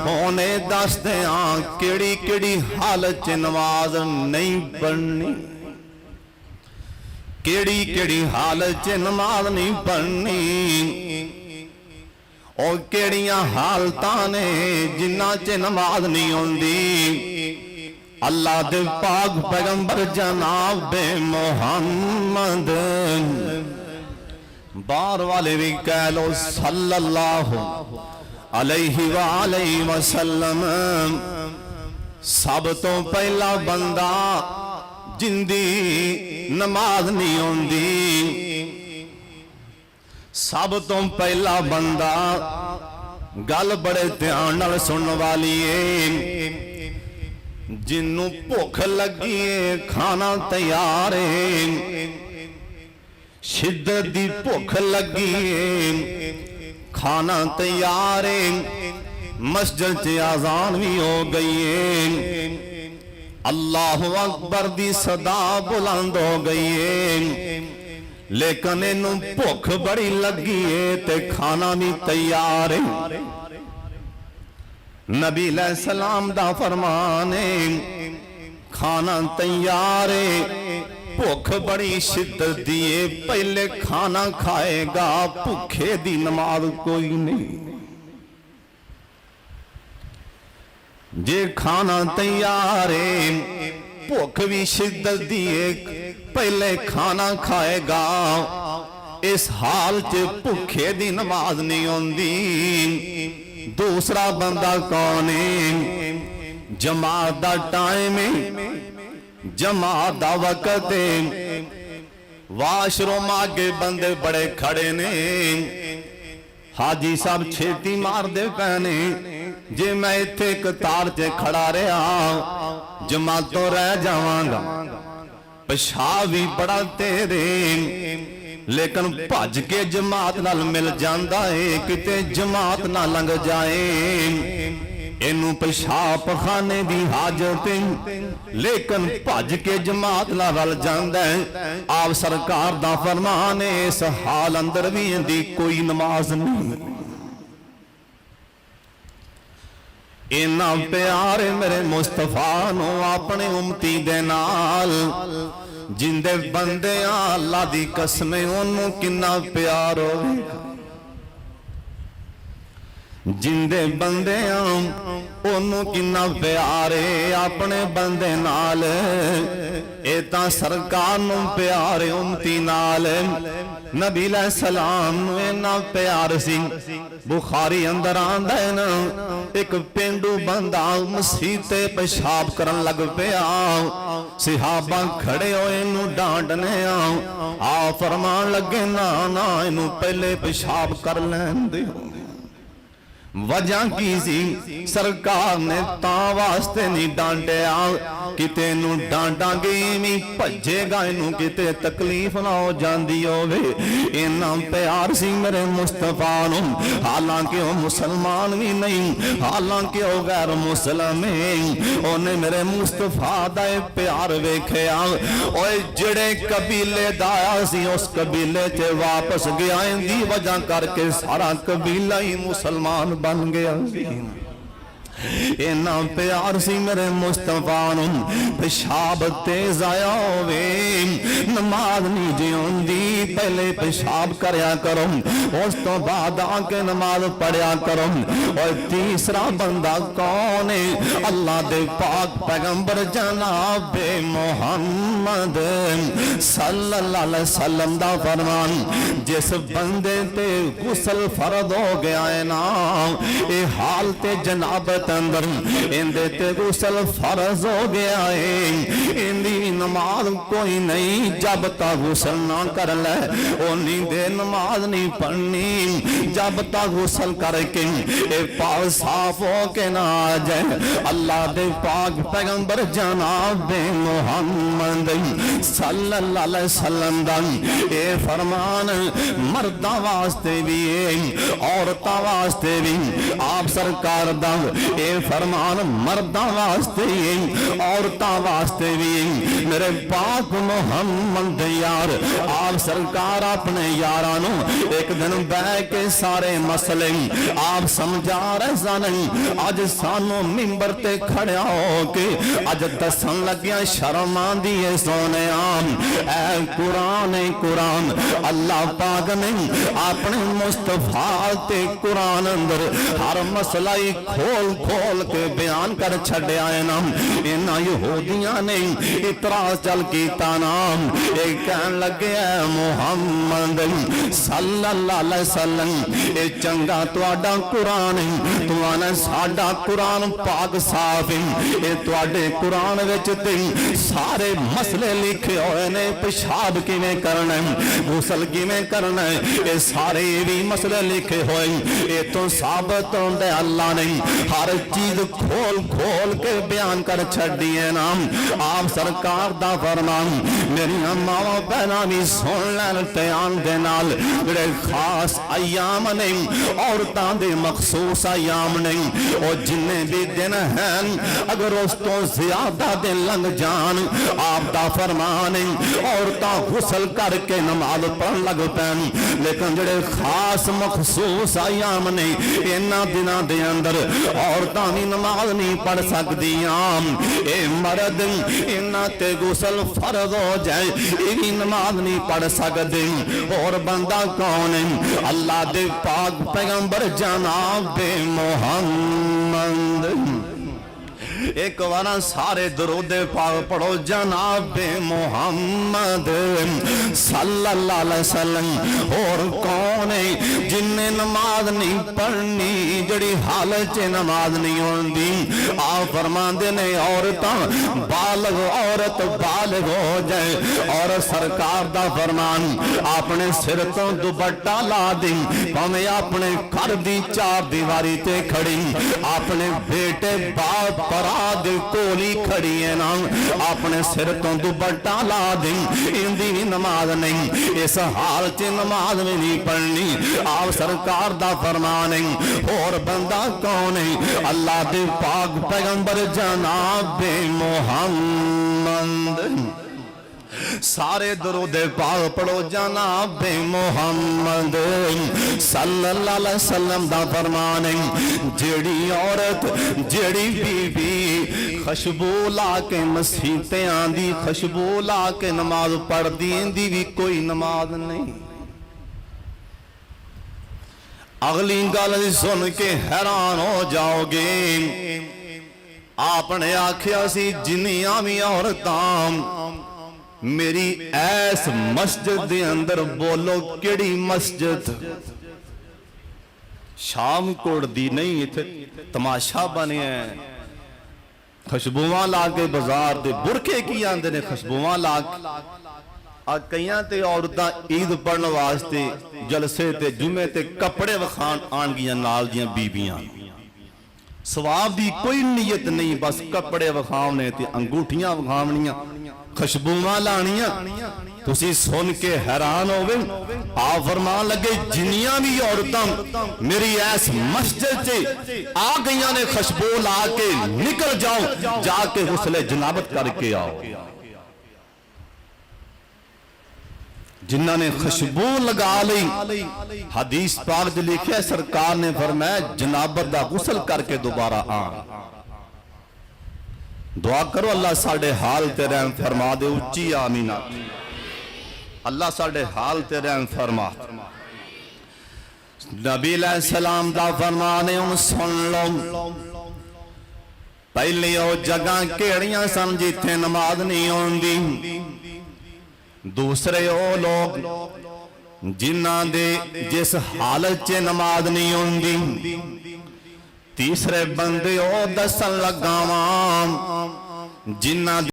होने दसदे केड़ी केड़ी हालत च नमाज नहीं पढ़नी, केड़ी केड़ी हालत च नमाज नहीं पढ़नी, और केड़ियां हालतां ने जिन्ना च नमाज नहीं आउंदी। अल्लाह दे पाक पैगंबर जनाब मोहम्मद बार वाले भी कह लो सल्लल्लाहु अलैहि वसल्लम सब तो पहला बंदा जिंदी नमाज नहीं आउंदी। सब तो पहला बंदा गल बड़े ध्यान नाल सुनने वाली है, जिन्नू भुख लगी है खाना तैयार है, शिद्दत दी भुख लगी है खाना तैयार है, मस्जिद च आजान भी हो गई है, अल्लाहु अकबर दी सदा बुलंद हो गई है, लेकिन इनू भुख बड़ी लगी है ते खाना भी तैयार है। नबी सलाम दा फरमान है खाना तैयार है, भुख बड़ी शिद्दत दी है, पहले खाना खाएगा, भुखे दी नमाज कोई नहीं। जे खाना तैयार है, भुख भी शिद्दत दी है, पहले खाना खाएगा, इस हाल च भुखे दी नमाज नहीं आउंदी। दूसरा बंदा कौन है? जमात दा टाइम है, जमात दा वक्त है, वाशरूम आगे बंदे बड़े खड़े ने, हाजी साहब छेती मार दे पैने, जे मैं इत्थे कतार च खड़ा रहा जमातों रह जावांगा। पेशाब भी बड़ा तेरे, लेकिन भज के जमात नाल मिल जाता है, किते जमात ना लंघ जाए, इनू पेशाब पखाने की हाजत, लेकिन भज के जमात नाल रल जाता है। आप सरकार दा फरमान है, इस हाल अंदर भी इहदी कोई नमाज नहीं। इन्ना प्यार मेरे मुस्तफा नो अपने उम्मती दे नाल, जिंदे बंदे अल्लाह दी कसम ओनू किन्ना प्यार होवेगा, जिंदे बंदे ओनू किन्ना प्यार है अपने बंदे नाल। ए तां सरकार नू प्यार है उम्मती नाल। नबी सलाम इन्ना प्यार सी, बुखारी अंदर आंदा है ना, एक पेंडू बंदा मसीह ते पेशाब करन लग पिया, सिहाबा खड़े होए इनू डांटने, आ फरमान लगे ना ना इनू पहले पेशाब कर लैन दिओ। वजह की सी? सरकार ने तां वास्ते नहीं डांटिया, किते नू डांटांगे इवें भजेगा, इनू किते तकलीफ ना हो जाती होवे। इन्ना प्यार सी मेरे मुस्तफा नू, हालांकि वह मुसलमान भी नहीं, हालांकि वह गैर मुसलम है, उन्हें मेरे मुस्तफा दा प्यार वेखिया। ओए जिहड़े कबीले दा आया सी उस कबीले च वापस गया, इहदी वजह करके सारा कबीला ही मुसलमान बन गया। इन्ना प्यार सी मेरे मुस्तफा नू। पेशाब तेज आया होवे, नमाज नहीं जिउंदी, पहले पेशाब करया करो, उस तो बाद आके नमाज पढ़िया करो। और तीसरा बंदा कौन है? अल्लाह दे पाक पैगंबर जनाब मोहम्मद सल्लल्लाहु अलैहि वसल्लम दा फरमान, जिस बंदे ते गुस्ल फर्द हो गया है ना, ये हाल ते जनाबत अंदर इंदे ते गुस्ल फर्ज हो गया है, इंदी नमाज कोई नहीं, जब तक गुस्ल ना कर ले ओनी दे नमाज नहीं पढ़नी, जब तक गुस्ल करके ए पाक साफ हो के ना आ जाए। अल्लाह दे पाक पैगंबर जनाब मोहम्मद सल्लल्लाहु अलैहि वसल्लम दा ए फरमान मर्दां वास्ते भी है, औरतां वास्ते भी। आप सरकार दा ये फरमान मर्दां वास्ते औरतां वास्ते भी। मेरे पाक मुहम्मद यार आप सरकार अपने यारां नूं एक दिन बह के सारे मसले आप समझा रहे सन। अज सानू मिंबर ते खड़िया हो के अज दसन लग्या शर्म आंदी है सोने आम ऐ कुरान अल्लाह पाक ने अपने मुस्तफा ते कुरान अंदर हर मसला ही खोल खोल के बयान कर छड्या है ना। इन्हां यहूदियां ने इतराज चल कीता नाम ये कहन लगे मुहम्मद सल्लल्लाहु अलैहि वसल्लम ये चंगा तुहाडा कुरान तुहाना साडा कुरान पाक साफ है। तुहाडे कुरान विच ते सारे मसले लिखे हुए ने पेशाब किवें करना गुसल किवें करना ये सारे भी मसले लिखे हुए। ये तो साबित होंदे अल्लाह ने हर चीज खोल खोल के बयान कर छड्डी है नाम। आप सरकार दा फरमान मेरी मावां बहनां भी सुन लैन ध्यान दे नाल जेड़े खास अयाम ने औरतां दे मखसूस अयाम ने और जिन्ने भी दिन हैं अगर उस तो ज्यादा दिन लंघ जान आप दा फरमान औरतां गुसल करके नमाज पढ़न लग पैन। लेकिन जेड़े खास मखसूस अयाम ने इन्हां दिनां दे अंदर औरतां भी नमाज नहीं पढ़ सकदियां। ए मर्द इन्हां ते गुसल फर्ज हो जाए ये भी नमाज नहीं पढ़ सकते। और बंदा कौन है अल्लाह दे पाक पैगंबर जनाब मोहम्मद। एक बार सारे दरूदे पाक पढ़ो जनाबे मोहम्मद सल्लल्लाहु अलैहि वसल्लम। और कौन है जिन्ने नमाज नहीं पढ़नी जड़ी हालत च नमाज नहीं होंदी। आप फरमांदे ने औरतां बालग औरत बालग हो जाए और सरकार दा फरमान अपने सिर तो दुपट्टा ला दे भावें अपने घर दी चार दीवारी ते खड़ी अपने बेटे बाप परा कोली खड़ी है ना अपने सिर तो दुपट्टा ला दे इंदी भी नमाज नहीं इस हाल च नमाज में नहीं पढ़नी। आप सरकार दा फरमान है। और बंदा कौन है अल्लाह दे पाक पैगंबर जनाब मोहम्मद। सारे दरूद पाक पढ़ो जनाब मोहम्मद सल्लल्लाहु अलैहि वसल्लम दा फरमान है। जेड़ी औरत जेड़ी बीबी खुशबू ला के मसीते आंदी खुशबू ला के नमाज पढ़दी इंदी भी कोई नमाज नहीं। अगली गल सुन के हैरान हो जाओगे। आपने आखिया सी जिन्नियां भी औरतां मेरी ऐस मस्जिद दे अंदर बोलो केड़ी मस्जिद शामकोट दी नहीं इथे तमाशा बनिया खुशबुआं ला के बाजार दे बुरके की आंदे ने खुशबुआं ला आ कईयां ते औरतां ईद पढ़न वास्ते जलसे ते जुमे ते कपड़े वखान आनगियां नाल दियां बीबियां सवाब दी कोई नीयत नहीं बस कपड़े वखावने ते अंगूठियां वखावनियां खुशबुआं लानियां। तुसी सुन के हैरान होवे। आप फरमान लगे जिन्नियां भी औरतां मेरी ऐस मस्जिद से आ गईयां ने खुशबू ला के निकल जाओ जाके गुस्ले जनाबत करके आओ। जिन्हों ने खुशबू लगा ली हदीस पाक च लिखा सरकार ने फरमाया जनाबत दा गुस्ल करके दोबारा आ। दुआ करो अल्लाह साडे हाल ते रहम फरमा दे उच्ची आमीना। अल्लाह साडे हाल ते रहम फरमा। नबी अलैहि सलाम दा फरमान है सुन लो। पहले ओ जगह केड़ियां सन जिथे नमाज नहीं होंदी। दूसरे ओ लोग जिन्हां दे जिस हालत च नमाज नहीं होंदी। तीसरे बंदे ओ दसन लगावां जिन्हां